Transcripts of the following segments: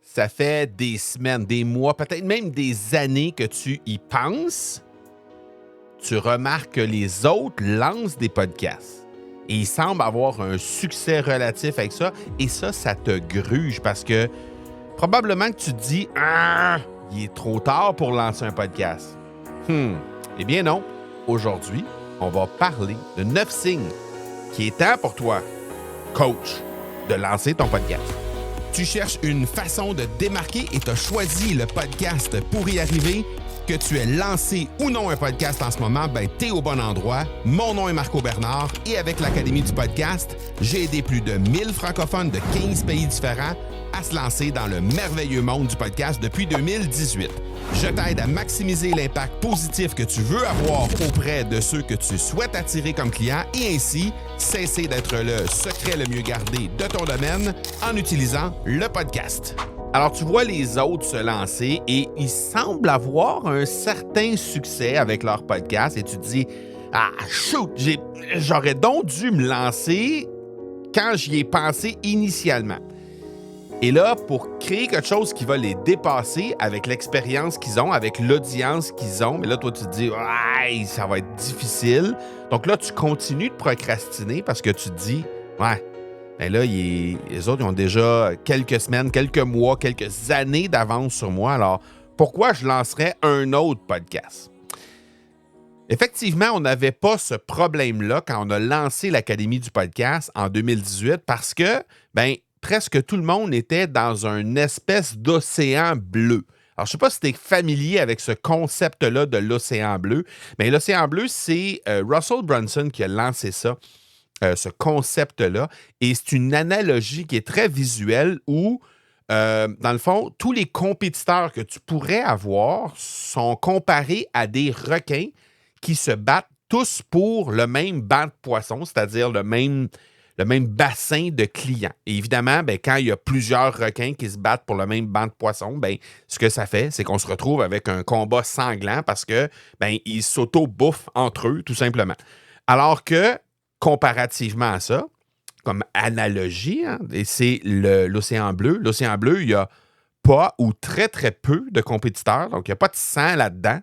Ça fait des semaines, des mois, peut-être même des années que tu y penses. Tu remarques que les autres lancent des podcasts. Et ils semblent avoir un succès relatif avec ça. Et ça te gruge parce que probablement que tu te dis « Ah, il est trop tard pour lancer un podcast. » Eh bien non. Aujourd'hui, on va parler de 9 signes qui est temps pour toi, coach, de lancer ton podcast. Tu cherches une façon de te démarquer et tu as choisi le podcast pour y arriver. Que tu aies lancé ou non un podcast en ce moment, tu es au bon endroit. Mon nom est Marco Bernard et avec l'Académie du podcast, j'ai aidé plus de 1000 francophones de 15 pays différents à se lancer dans le merveilleux monde du podcast depuis 2018. Je t'aide à maximiser l'impact positif que tu veux avoir auprès de ceux que tu souhaites attirer comme clients et ainsi cesser d'être le secret le mieux gardé de ton domaine en utilisant le podcast. Alors, tu vois les autres se lancer et ils semblent avoir un certain succès avec leur podcast et tu te dis « Ah, shoot, j'aurais donc dû me lancer quand j'y ai pensé initialement. » Et là, pour créer quelque chose qui va les dépasser avec l'expérience qu'ils ont, avec l'audience qu'ils ont, mais là, toi, tu te dis « Ouais, ça va être difficile. » Donc là, tu continues de procrastiner parce que tu te dis « Ouais, ben là, les autres, ils ont déjà quelques semaines, quelques mois, quelques années d'avance sur moi. Alors, pourquoi je lancerais un autre podcast? » Effectivement, on n'avait pas ce problème-là quand on a lancé l'Académie du podcast en 2018 parce que, presque tout le monde était dans une espèce d'océan bleu. Alors, je ne sais pas si tu es familier avec ce concept-là de l'océan bleu, mais l'océan bleu, c'est Russell Brunson qui a lancé ça. Ce concept-là. Et c'est une analogie qui est très visuelle où, dans le fond, tous les compétiteurs que tu pourrais avoir sont comparés à des requins qui se battent tous pour le même banc de poissons, c'est-à-dire le même bassin de clients. Et évidemment, quand il y a plusieurs requins qui se battent pour le même banc de poissons, ce que ça fait, c'est qu'on se retrouve avec un combat sanglant parce que ils s'auto-bouffent entre eux, tout simplement. Alors que comparativement à ça, comme analogie, et c'est l'océan bleu. L'océan bleu, il y a pas ou très, très peu de compétiteurs. Donc, il n'y a pas de sang là-dedans.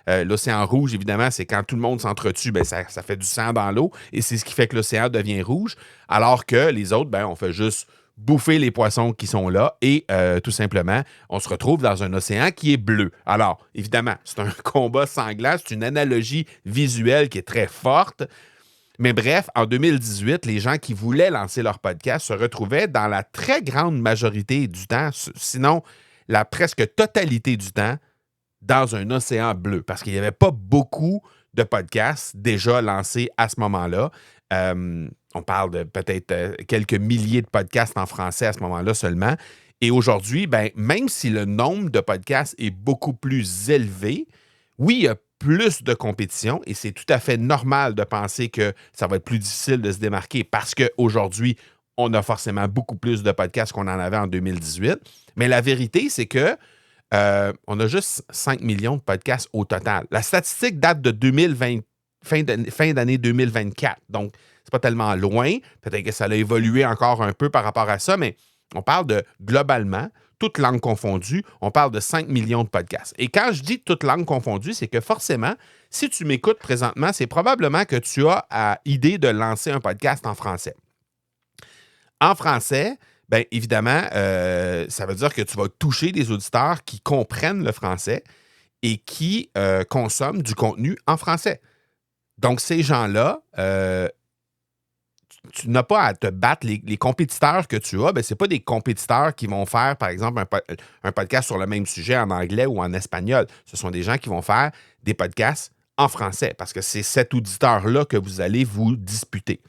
L'océan rouge, évidemment, c'est quand tout le monde s'entretue, ça fait du sang dans l'eau et c'est ce qui fait que l'océan devient rouge. Alors que les autres, on fait juste bouffer les poissons qui sont là et tout simplement, on se retrouve dans un océan qui est bleu. Alors, évidemment, c'est un combat sanglant, c'est une analogie visuelle qui est très forte. Mais bref, en 2018, les gens qui voulaient lancer leur podcast se retrouvaient dans la très grande majorité du temps, sinon la presque totalité du temps, dans un océan bleu. Parce qu'il n'y avait pas beaucoup de podcasts déjà lancés à ce moment-là. On parle de peut-être quelques milliers de podcasts en français à ce moment-là seulement. Et aujourd'hui, même si le nombre de podcasts est beaucoup plus élevé, oui, il y a plus de compétition et c'est tout à fait normal de penser que ça va être plus difficile de se démarquer parce qu'aujourd'hui, on a forcément beaucoup plus de podcasts qu'on en avait en 2018. Mais la vérité, c'est que on a juste 5 millions de podcasts au total. La statistique date de 2020, fin d'année 2024. Donc, c'est pas tellement loin. Peut-être que ça a évolué encore un peu par rapport à ça, mais on parle de globalement, toutes langues confondues, on parle de 5 millions de podcasts. Et quand je dis toutes langues confondues, c'est que forcément, si tu m'écoutes présentement, c'est probablement que tu as à idée de lancer un podcast en français. En français, évidemment, ça veut dire que tu vas toucher des auditeurs qui comprennent le français et qui consomment du contenu en français. Donc, ces gens-là, tu n'as pas à te battre. Les compétiteurs que tu as, ce n'est pas des compétiteurs qui vont faire, par exemple, un podcast sur le même sujet en anglais ou en espagnol. Ce sont des gens qui vont faire des podcasts en français parce que c'est cet auditeur-là que vous allez vous disputer.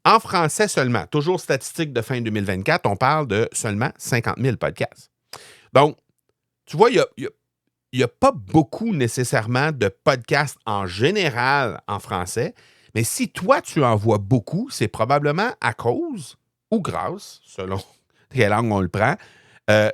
En français seulement, toujours statistique de fin 2024, on parle de seulement 50 000 podcasts. Donc, tu vois, il n'y a pas beaucoup nécessairement de podcasts en général en français. Mais si toi, tu en vois beaucoup, c'est probablement à cause ou grâce, selon quelle langue on le prend,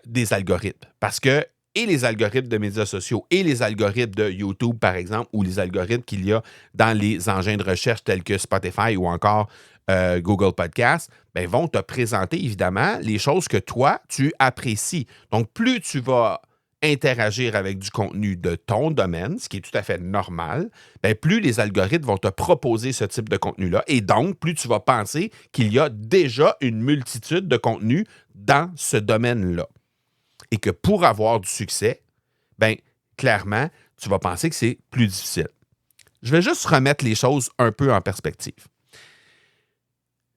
des algorithmes. Parce que et les algorithmes de médias sociaux et les algorithmes de YouTube, par exemple, ou les algorithmes qu'il y a dans les engins de recherche tels que Spotify ou encore Google Podcast, ben, vont te présenter évidemment les choses que toi, tu apprécies. Donc, plus tu vas interagir avec du contenu de ton domaine, ce qui est tout à fait normal, ben, plus les algorithmes vont te proposer ce type de contenu-là. Et donc, plus tu vas penser qu'il y a déjà une multitude de contenus dans ce domaine-là. Et que pour avoir du succès, ben, clairement, tu vas penser que c'est plus difficile. Je vais juste remettre les choses un peu en perspective.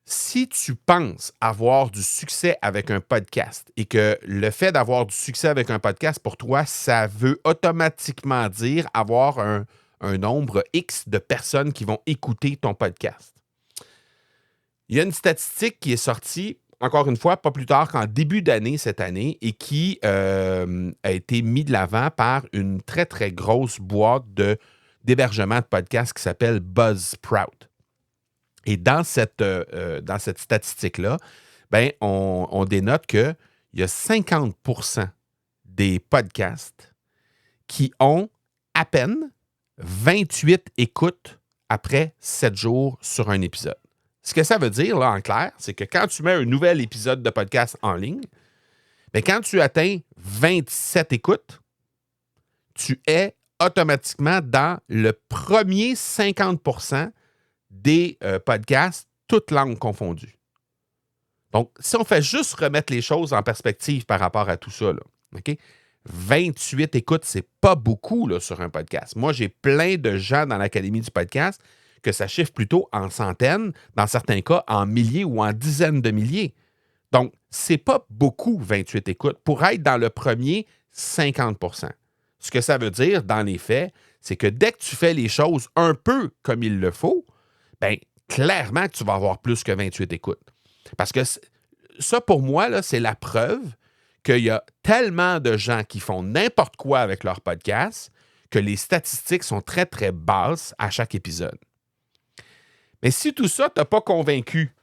Si tu penses avoir du succès avec un podcast et que le fait d'avoir du succès avec un podcast, pour toi, ça veut automatiquement dire avoir un nombre X de personnes qui vont écouter ton podcast. Il y a une statistique qui est sortie, encore une fois, pas plus tard qu'en début d'année cette année et qui a été mise de l'avant par une très, très grosse boîte d'hébergement de podcasts qui s'appelle Buzzsprout. Et dans cette statistique-là, ben, on dénote qu'il y a 50% des podcasts qui ont à peine 28 écoutes après 7 jours sur un épisode. Ce que ça veut dire, là, en clair, c'est que quand tu mets un nouvel épisode de podcast en ligne, bien, quand tu atteins 27 écoutes, tu es automatiquement dans le premier 50% des podcasts, toutes langues confondues. Donc, si on fait juste remettre les choses en perspective par rapport à tout ça, là, OK? 28 écoutes, c'est pas beaucoup là, sur un podcast. Moi, j'ai plein de gens dans l'Académie du podcast que ça chiffre plutôt en centaines, dans certains cas en milliers ou en dizaines de milliers. Donc, c'est pas beaucoup 28 écoutes pour être dans le premier 50%. Ce que ça veut dire, dans les faits, c'est que dès que tu fais les choses un peu comme il le faut, bien, clairement que tu vas avoir plus que 28 écoutes. Parce que ça, pour moi, là, c'est la preuve qu'il y a tellement de gens qui font n'importe quoi avec leur podcast que les statistiques sont très, très basses à chaque épisode. Mais si tout ça ne t'a pas convaincu,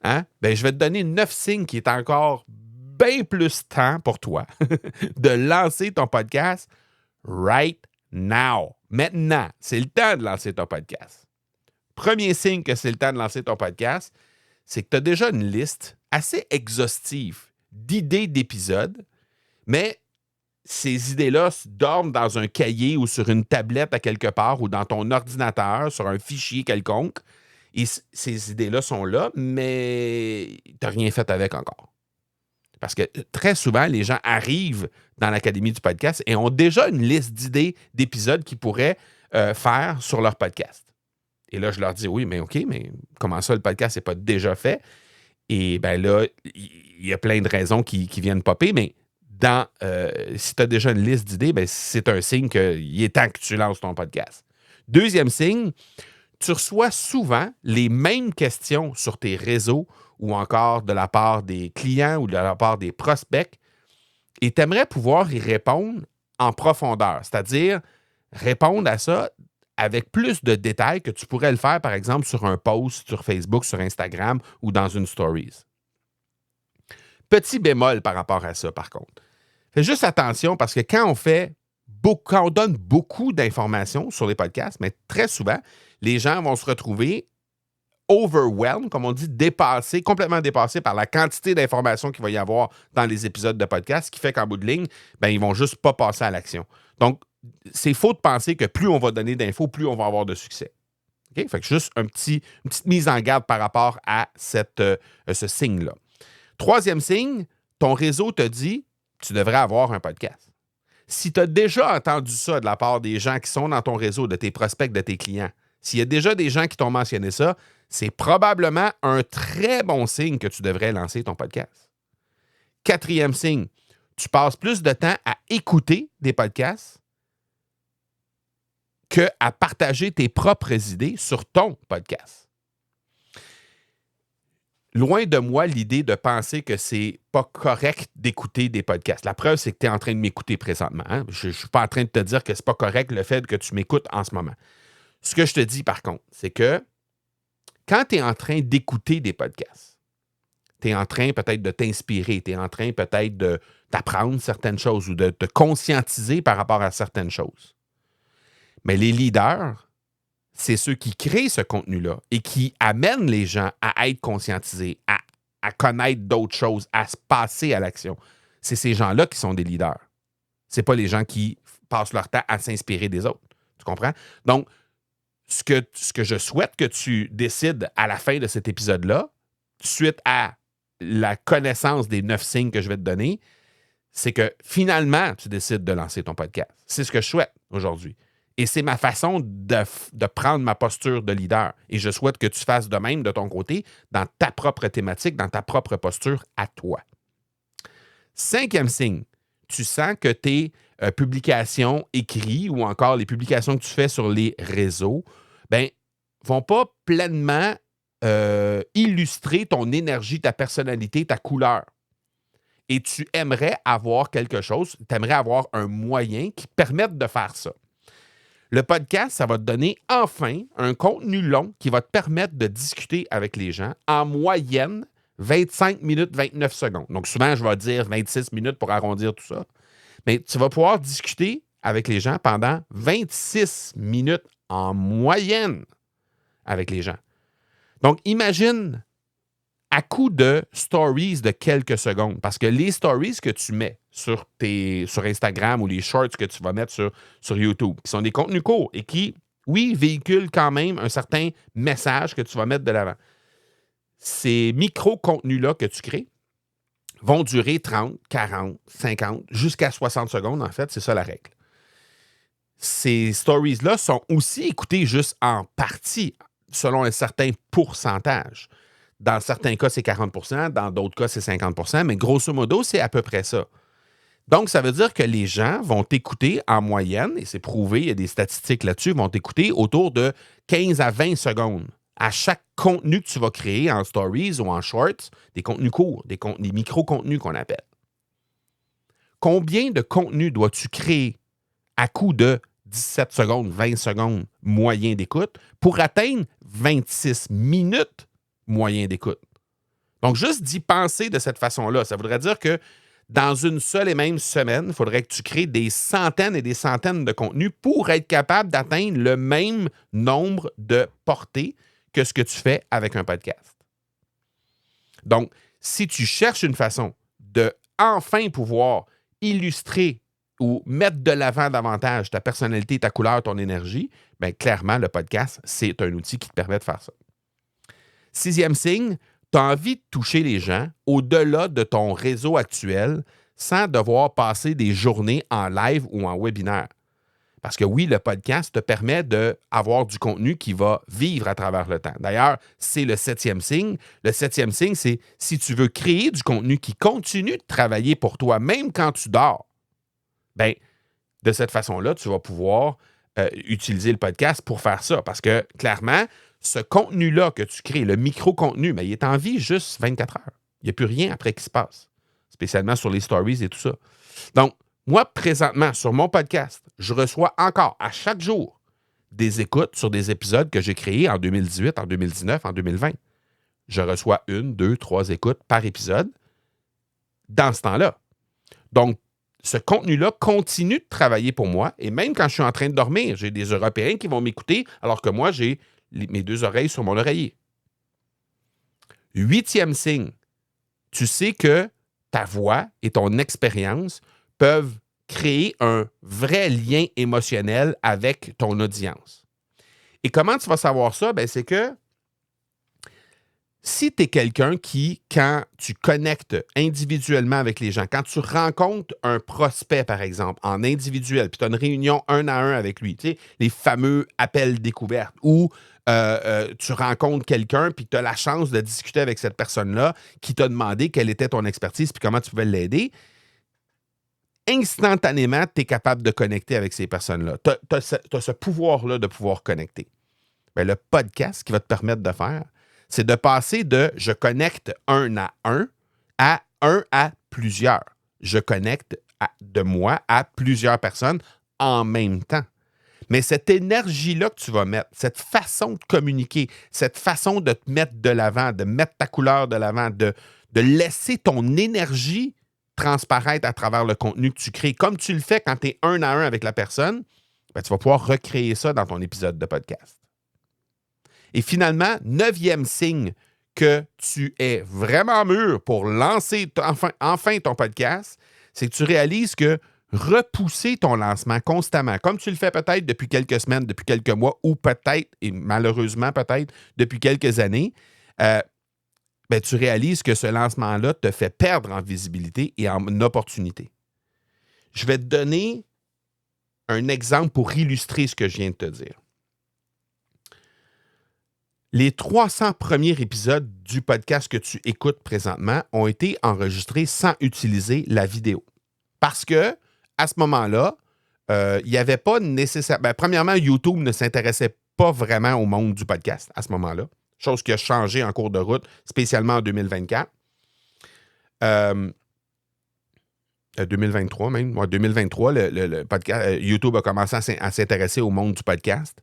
hein, ben, je vais te donner 9 signes qui est encore bien plus temps pour toi de lancer ton podcast right now. Maintenant, c'est le temps de lancer ton podcast. Premier signe que c'est le temps de lancer ton podcast, c'est que tu as déjà une liste assez exhaustive d'idées d'épisodes, mais ces idées-là dorment dans un cahier ou sur une tablette à quelque part ou dans ton ordinateur, sur un fichier quelconque. Et ces idées-là sont là, mais tu n'as rien fait avec encore. Parce que très souvent, les gens arrivent dans l'Académie du podcast et ont déjà une liste d'idées d'épisodes qu'ils pourraient faire sur leur podcast. Et là, je leur dis, oui, mais OK, mais comment ça, le podcast n'est pas déjà fait? Et bien là, il y a plein de raisons qui viennent popper, mais si tu as déjà une liste d'idées, ben, c'est un signe qu'il est temps que tu lances ton podcast. Deuxième signe, tu reçois souvent les mêmes questions sur tes réseaux ou encore de la part des clients ou de la part des prospects et tu aimerais pouvoir y répondre en profondeur, c'est-à-dire répondre à ça avec plus de détails que tu pourrais le faire, par exemple, sur un post sur Facebook, sur Instagram ou dans une stories. Petit bémol par rapport à ça, par contre. Fais juste attention parce que quand on donne beaucoup d'informations sur les podcasts, mais très souvent, les gens vont se retrouver overwhelmed, comme on dit, complètement dépassés par la quantité d'informations qu'il va y avoir dans les épisodes de podcast, ce qui fait qu'en bout de ligne, ben, ils ne vont juste pas passer à l'action. Donc, c'est faux de penser que plus on va donner d'infos, plus on va avoir de succès. Okay? Fait que juste une petite mise en garde par rapport à ce signe-là. Troisième signe, ton réseau te dit tu devrais avoir un podcast. Si tu as déjà entendu ça de la part des gens qui sont dans ton réseau, de tes prospects, de tes clients, s'il y a déjà des gens qui t'ont mentionné ça, c'est probablement un très bon signe que tu devrais lancer ton podcast. Quatrième signe, tu passes plus de temps à écouter des podcasts qu'à partager tes propres idées sur ton podcast. Loin de moi l'idée de penser que c'est pas correct d'écouter des podcasts. La preuve, c'est que tu es en train de m'écouter présentement. Hein? Je ne suis pas en train de te dire que c'est pas correct le fait que tu m'écoutes en ce moment. Ce que je te dis, par contre, c'est que quand tu es en train d'écouter des podcasts, tu es en train peut-être de t'inspirer, tu es en train peut-être d'apprendre certaines choses ou de te conscientiser par rapport à certaines choses. Mais les leaders, c'est ceux qui créent ce contenu-là et qui amènent les gens à être conscientisés, à connaître d'autres choses, à se passer à l'action. C'est ces gens-là qui sont des leaders. Ce n'est pas les gens qui passent leur temps à s'inspirer des autres. Tu comprends? Donc, ce que je souhaite que tu décides à la fin de cet épisode-là, suite à la connaissance des 9 signes que je vais te donner, c'est que finalement, tu décides de lancer ton podcast. C'est ce que je souhaite aujourd'hui. Et c'est ma façon de prendre ma posture de leader. Et je souhaite que tu fasses de même de ton côté dans ta propre thématique, dans ta propre posture à toi. 5e signe, tu sens que tes publications écrites ou encore les publications que tu fais sur les réseaux, vont pas pleinement illustrer ton énergie, ta personnalité, ta couleur. Et tu aimerais avoir quelque chose, tu aimerais avoir un moyen qui permette de faire ça. Le podcast, ça va te donner enfin un contenu long qui va te permettre de discuter avec les gens en moyenne 25 minutes, 29 secondes. Donc souvent, je vais dire 26 minutes pour arrondir tout ça. Mais tu vas pouvoir discuter avec les gens pendant 26 minutes en moyenne avec les gens. Donc imagine à coup de stories de quelques secondes. Parce que les stories que tu mets sur Instagram ou les shorts que tu vas mettre sur YouTube, qui sont des contenus courts et qui, oui, véhiculent quand même un certain message que tu vas mettre de l'avant. Ces micro-contenus-là que tu crées vont durer 30, 40, 50, jusqu'à 60 secondes, en fait. C'est ça la règle. Ces stories-là sont aussi écoutées juste en partie, selon un certain pourcentage. Dans certains cas, c'est 40 %, dans d'autres cas, c'est 50 %, mais grosso modo, c'est à peu près ça. Donc, ça veut dire que les gens vont t'écouter en moyenne, et c'est prouvé, il y a des statistiques là-dessus, vont t'écouter autour de 15 à 20 secondes à chaque contenu que tu vas créer en stories ou en shorts, des contenus courts, des micro-contenus qu'on appelle. Combien de contenus dois-tu créer à coup de 17 secondes, 20 secondes moyen d'écoute pour atteindre 26 minutes moyen d'écoute? Donc, juste d'y penser de cette façon-là, ça voudrait dire que dans une seule et même semaine, il faudrait que tu crées des centaines et des centaines de contenus pour être capable d'atteindre le même nombre de portées que ce que tu fais avec un podcast. Donc, si tu cherches une façon de enfin pouvoir illustrer ou mettre de l'avant davantage ta personnalité, ta couleur, ton énergie, bien clairement, le podcast, c'est un outil qui te permet de faire ça. 6e signe, tu as envie de toucher les gens au-delà de ton réseau actuel sans devoir passer des journées en live ou en webinaire. Parce que oui, le podcast te permet d'avoir du contenu qui va vivre à travers le temps. D'ailleurs, c'est le 7e signe. Le 7e signe, c'est si tu veux créer du contenu qui continue de travailler pour toi, même quand tu dors, bien, de cette façon-là, tu vas pouvoir utiliser le podcast pour faire ça. Parce que, clairement, ce contenu-là que tu crées, le micro-contenu, bien, il est en vie juste 24 heures. Il n'y a plus rien après qui se passe, spécialement sur les stories et tout ça. Donc, moi, présentement, sur mon podcast, je reçois encore à chaque jour des écoutes sur des épisodes que j'ai créés en 2018, en 2019, en 2020. Je reçois 1, 2, 3 écoutes par épisode dans ce temps-là. Donc, ce contenu-là continue de travailler pour moi et même quand je suis en train de dormir, j'ai des Européens qui vont m'écouter alors que moi, j'ai mes 2 oreilles sur mon oreiller. 8e signe, tu sais que ta voix et ton expérience peuvent créer un vrai lien émotionnel avec ton audience. Et comment tu vas savoir ça? Bien, c'est que si tu es quelqu'un qui, quand tu connectes individuellement avec les gens, quand tu rencontres un prospect, par exemple, en individuel, puis tu as une réunion 1 à 1 avec lui, tu sais, les fameux appels découvertes, où tu rencontres quelqu'un, puis tu as la chance de discuter avec cette personne-là qui t'a demandé quelle était ton expertise, puis comment tu pouvais l'aider, instantanément, tu es capable de connecter avec ces personnes-là. Tu as ce pouvoir-là de pouvoir connecter. Bien, le podcast, ce qui va te permettre de faire, c'est de passer de « je connecte 1 à 1 » à 1 à plusieurs. Je connecte de moi à plusieurs personnes en même temps. Mais cette énergie-là que tu vas mettre, cette façon de communiquer, cette façon de te mettre de l'avant, de mettre ta couleur de l'avant, de laisser ton énergie transparaître à travers le contenu que tu crées, comme tu le fais quand tu es 1 à 1 avec la personne, bien, tu vas pouvoir recréer ça dans ton épisode de podcast. Et finalement, 9e signe que tu es vraiment mûr pour lancer enfin ton podcast, c'est que tu réalises que repousser ton lancement constamment, comme tu le fais peut-être depuis quelques semaines, depuis quelques mois, ou peut-être, et malheureusement peut-être, depuis quelques années, tu réalises que ce lancement-là te fait perdre en visibilité et en opportunité. Je vais te donner un exemple pour illustrer ce que je viens de te dire. Les 300 premiers épisodes du podcast que tu écoutes présentement ont été enregistrés sans utiliser la vidéo. Parce que, à ce moment-là, il n'y avait pas nécessairement... premièrement, YouTube ne s'intéressait pas vraiment au monde du podcast à ce moment-là. Chose qui a changé en cours de route, spécialement en 2024. 2023 même. Ouais, 2023, le podcast, YouTube a commencé à s'intéresser au monde du podcast.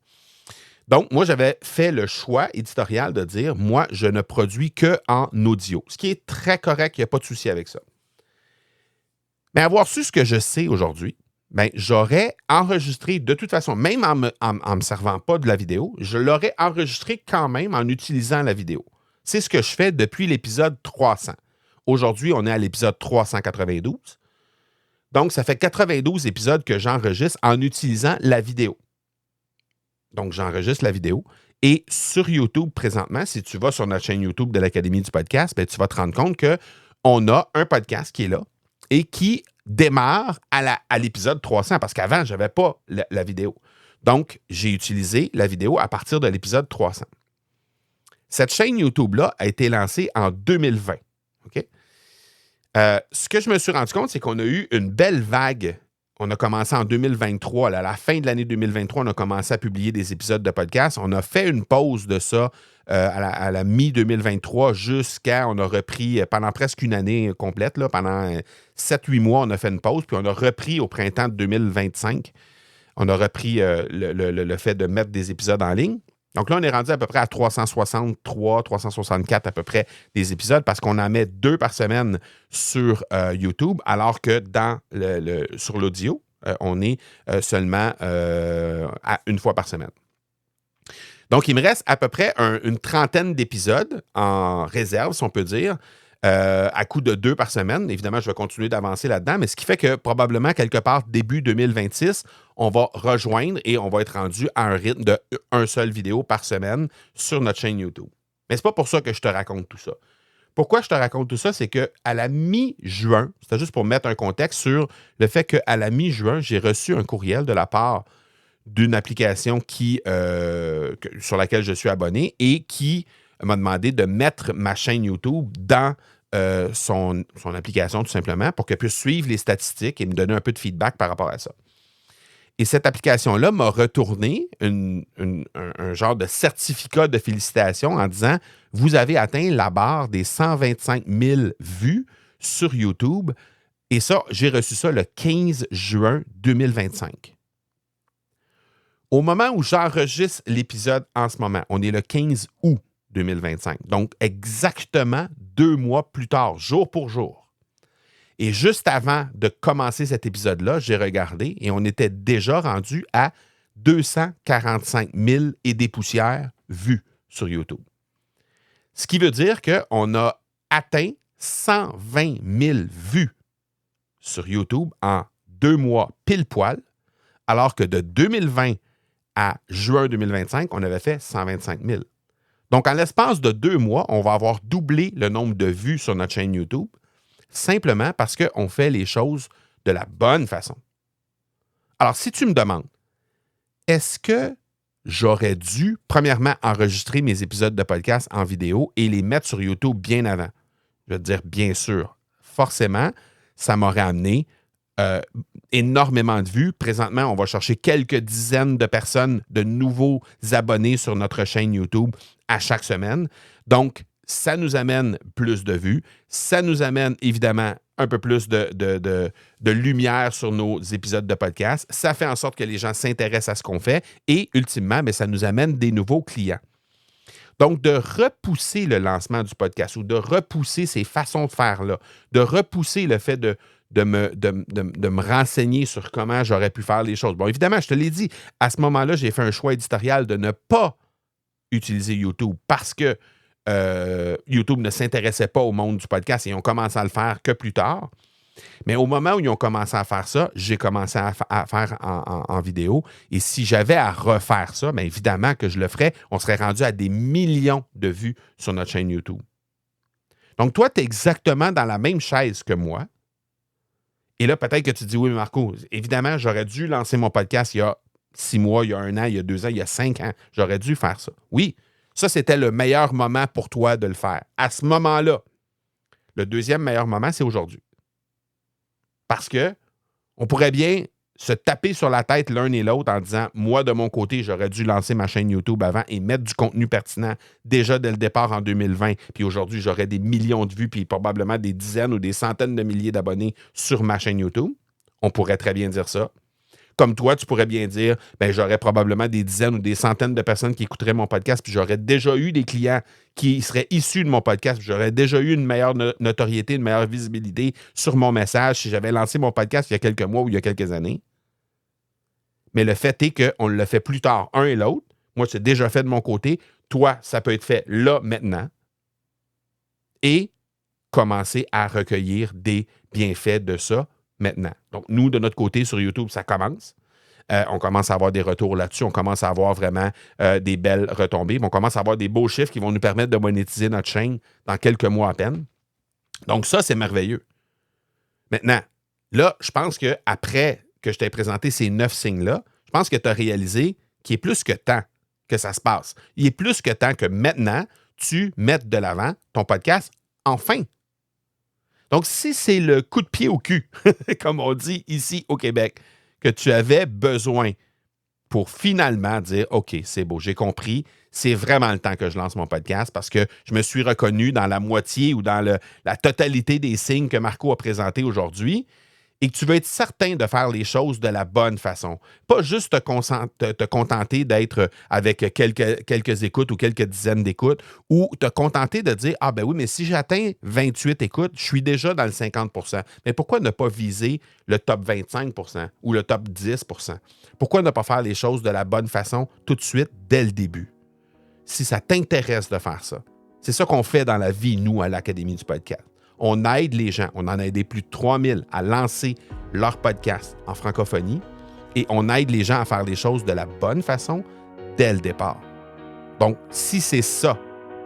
Donc, moi, j'avais fait le choix éditorial de dire, moi, je ne produis qu'en audio, ce qui est très correct, il n'y a pas de souci avec ça. Mais avoir su ce que je sais aujourd'hui, j'aurais enregistré de toute façon, même en me servant pas de la vidéo, je l'aurais enregistré quand même en utilisant la vidéo. C'est ce que je fais depuis l'épisode 300. Aujourd'hui, on est à l'épisode 392. Donc, ça fait 92 épisodes que j'enregistre en utilisant la vidéo. Donc, j'enregistre la vidéo. Et sur YouTube, présentement, si tu vas sur notre chaîne YouTube de l'Académie du podcast, tu vas te rendre compte qu'on a un podcast qui est là et qui démarre à l'épisode 300 parce qu'avant, je n'avais pas la vidéo. Donc, j'ai utilisé la vidéo à partir de l'épisode 300. Cette chaîne YouTube-là a été lancée en 2020. OK? Ce que je me suis rendu compte, c'est qu'on a eu une belle vague. On a commencé en 2023. À la fin de l'année 2023, on a commencé à publier des épisodes de podcast. On a fait une pause de ça à la mi-2023 jusqu'à... On a repris pendant presque une année complète. Là, pendant 7-8 mois, on a fait une pause. Puis on a repris au printemps de 2025. On a repris le fait de mettre des épisodes en ligne. Donc là, on est rendu à peu près à 363, 364 à peu près des épisodes parce qu'on en met 2 par semaine sur YouTube, alors que sur l'audio, on est seulement à 1 fois par semaine. Donc, il me reste à peu près une trentaine d'épisodes en réserve, si on peut dire, à coût de 2 par semaine. Évidemment, je vais continuer d'avancer là-dedans, mais ce qui fait que probablement, quelque part, début 2026, on va rejoindre et on va être rendu à un rythme de 1 seul vidéo par semaine sur notre chaîne YouTube. Mais c'est pas pour ça que je te raconte tout ça. Pourquoi je te raconte tout ça? C'est qu'à la mi-juin, c'était juste pour mettre un contexte sur le fait qu'à la mi-juin, j'ai reçu un courriel de la part d'une application sur laquelle je suis abonné et qui m'a demandé de mettre ma chaîne YouTube dans son application, tout simplement, pour qu'elle puisse suivre les statistiques et me donner un peu de feedback par rapport à ça. Et cette application-là m'a retourné un genre de certificat de félicitations en disant « Vous avez atteint la barre des 125 000 vues sur YouTube. » Et ça, j'ai reçu ça le 15 juin 2025. Au moment où j'enregistre l'épisode en ce moment, on est le 15 août 2025. Donc, exactement 2 mois plus tard, jour pour jour. Et juste avant de commencer cet épisode-là, j'ai regardé et on était déjà rendu à 245 000 et des poussières vues sur YouTube. Ce qui veut dire qu'on a atteint 120 000 vues sur YouTube en 2 mois pile poil, alors que de 2020 à juin 2025, on avait fait 125 000. Donc, en l'espace de 2 mois, on va avoir doublé le nombre de vues sur notre chaîne YouTube, simplement parce qu'on fait les choses de la bonne façon. Alors, si tu me demandes, est-ce que j'aurais dû, premièrement, enregistrer mes épisodes de podcast en vidéo et les mettre sur YouTube bien avant? Je vais te dire, bien sûr. Forcément, ça m'aurait amené énormément de vues. Présentement, on va chercher quelques dizaines de personnes, de nouveaux abonnés sur notre chaîne YouTube à chaque semaine. Donc, ça nous amène plus de vues. Ça nous amène, évidemment, un peu plus de lumière sur nos épisodes de podcast. Ça fait en sorte que les gens s'intéressent à ce qu'on fait et, ultimement, ça nous amène des nouveaux clients. Donc, de repousser le lancement du podcast ou de repousser ces façons de faire-là, de repousser le fait de me renseigner sur comment j'aurais pu faire les choses. Bon, évidemment, je te l'ai dit, à ce moment-là, j'ai fait un choix éditorial de ne pas utiliser YouTube parce que YouTube ne s'intéressait pas au monde du podcast et ils ont commencé à le faire que plus tard. Mais au moment où ils ont commencé à faire ça, j'ai commencé à faire en vidéo. Et si j'avais à refaire ça, bien évidemment que je le ferais. On serait rendu à des millions de vues sur notre chaîne YouTube. Donc, toi, tu es exactement dans la même chaise que moi. Et là, peut-être que tu te dis, oui, mais Marco, évidemment, j'aurais dû lancer mon podcast il y a 6 mois, il y a 1 an, il y a 2 ans, il y a 5 ans. J'aurais dû faire ça. Oui, ça, c'était le meilleur moment pour toi de le faire. À ce moment-là, le deuxième meilleur moment, c'est aujourd'hui. Parce que on pourrait bien se taper sur la tête l'un et l'autre en disant, moi, de mon côté, j'aurais dû lancer ma chaîne YouTube avant et mettre du contenu pertinent déjà dès le départ en 2020. Puis aujourd'hui, j'aurais des millions de vues puis probablement des dizaines ou des centaines de milliers d'abonnés sur ma chaîne YouTube. On pourrait très bien dire ça. Comme toi, tu pourrais bien dire, ben j'aurais probablement des dizaines ou des centaines de personnes qui écouteraient mon podcast, puis j'aurais déjà eu des clients qui seraient issus de mon podcast, puis j'aurais déjà eu une meilleure notoriété, une meilleure visibilité sur mon message si j'avais lancé mon podcast il y a quelques mois ou il y a quelques années. Mais le fait est qu'on le fait plus tard, un et l'autre. Moi, c'est déjà fait de mon côté. Toi, ça peut être fait là, maintenant. Et commencer à recueillir des bienfaits de ça maintenant. Donc, nous, de notre côté, sur YouTube, ça commence. On commence à avoir des retours là-dessus. On commence à avoir vraiment des belles retombées. On commence à avoir des beaux chiffres qui vont nous permettre de monétiser notre chaîne dans quelques mois à peine. Donc, ça, c'est merveilleux. Maintenant, là, je pense qu'après que je t'ai présenté ces 9 signes-là, je pense que tu as réalisé qu'il est plus que temps que ça se passe. Il est plus que temps que maintenant, tu mettes de l'avant ton podcast enfin. Donc, si c'est le coup de pied au cul, comme on dit ici au Québec, que tu avais besoin pour finalement dire « OK, c'est beau, j'ai compris, c'est vraiment le temps que je lance mon podcast parce que je me suis reconnu dans la moitié ou dans la totalité des signes que Marco a présentés aujourd'hui » et que tu veux être certain de faire les choses de la bonne façon. Pas juste te contenter d'être avec quelques écoutes ou quelques dizaines d'écoutes ou te contenter de dire « Ah ben oui, mais si j'atteins 28 écoutes, je suis déjà dans le 50 %. Mais pourquoi ne pas viser le top 25 % ou le top 10 %? Pourquoi ne pas faire les choses de la bonne façon tout de suite, dès le début? Si ça t'intéresse de faire ça, c'est ça qu'on fait dans la vie, nous, à l'Académie du podcast. On aide les gens, on en a aidé plus de 3000 à lancer leur podcast en francophonie et on aide les gens à faire les choses de la bonne façon dès le départ. Donc, si c'est ça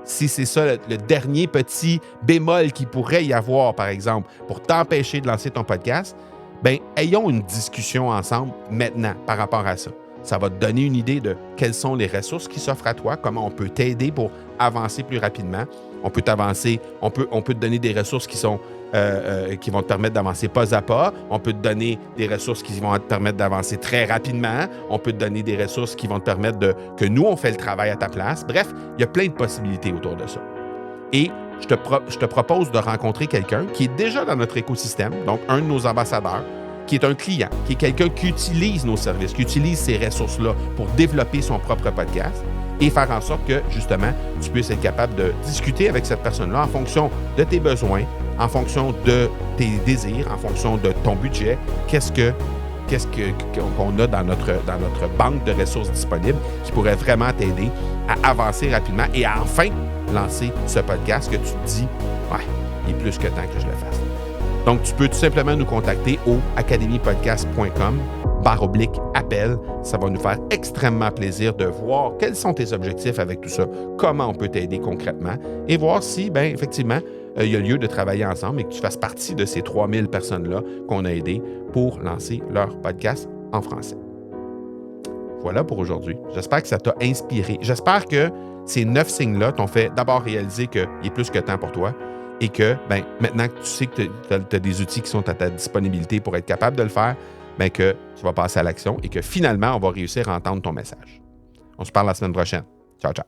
le dernier petit bémol qu'il pourrait y avoir, par exemple, pour t'empêcher de lancer ton podcast, bien, ayons une discussion ensemble maintenant par rapport à ça. Ça va te donner une idée de quelles sont les ressources qui s'offrent à toi, comment on peut t'aider pour avancer plus rapidement. On peut te donner des ressources qui vont te permettre d'avancer pas à pas. On peut te donner des ressources qui vont te permettre d'avancer très rapidement. On peut te donner des ressources qui vont te permettre que nous, on fait le travail à ta place. Bref, il y a plein de possibilités autour de ça. Et je te propose de rencontrer quelqu'un qui est déjà dans notre écosystème, donc un de nos ambassadeurs, qui est un client, qui est quelqu'un qui utilise nos services, qui utilise ces ressources-là pour développer son propre podcast et faire en sorte que, justement, tu puisses être capable de discuter avec cette personne-là en fonction de tes besoins, en fonction de tes désirs, en fonction de ton budget, qu'est-ce qu'on a dans notre banque de ressources disponibles qui pourrait vraiment t'aider à avancer rapidement et à enfin lancer ce podcast que tu te dis « Ouais, il est plus que temps que je le fasse ». Donc, tu peux tout simplement nous contacter au academypodcast.com/appel. Ça va nous faire extrêmement plaisir de voir quels sont tes objectifs avec tout ça, comment on peut t'aider concrètement et voir si, bien, effectivement, il y a lieu de travailler ensemble et que tu fasses partie de ces 3000 personnes-là qu'on a aidées pour lancer leur podcast en français. Voilà pour aujourd'hui. J'espère que ça t'a inspiré. J'espère que ces 9 signes-là t'ont fait d'abord réaliser qu'il est plus que temps pour toi et que ben, maintenant que tu sais que tu as des outils qui sont à ta disponibilité pour être capable de le faire, ben, que tu vas passer à l'action et que finalement, on va réussir à entendre ton message. On se parle la semaine prochaine. Ciao, ciao.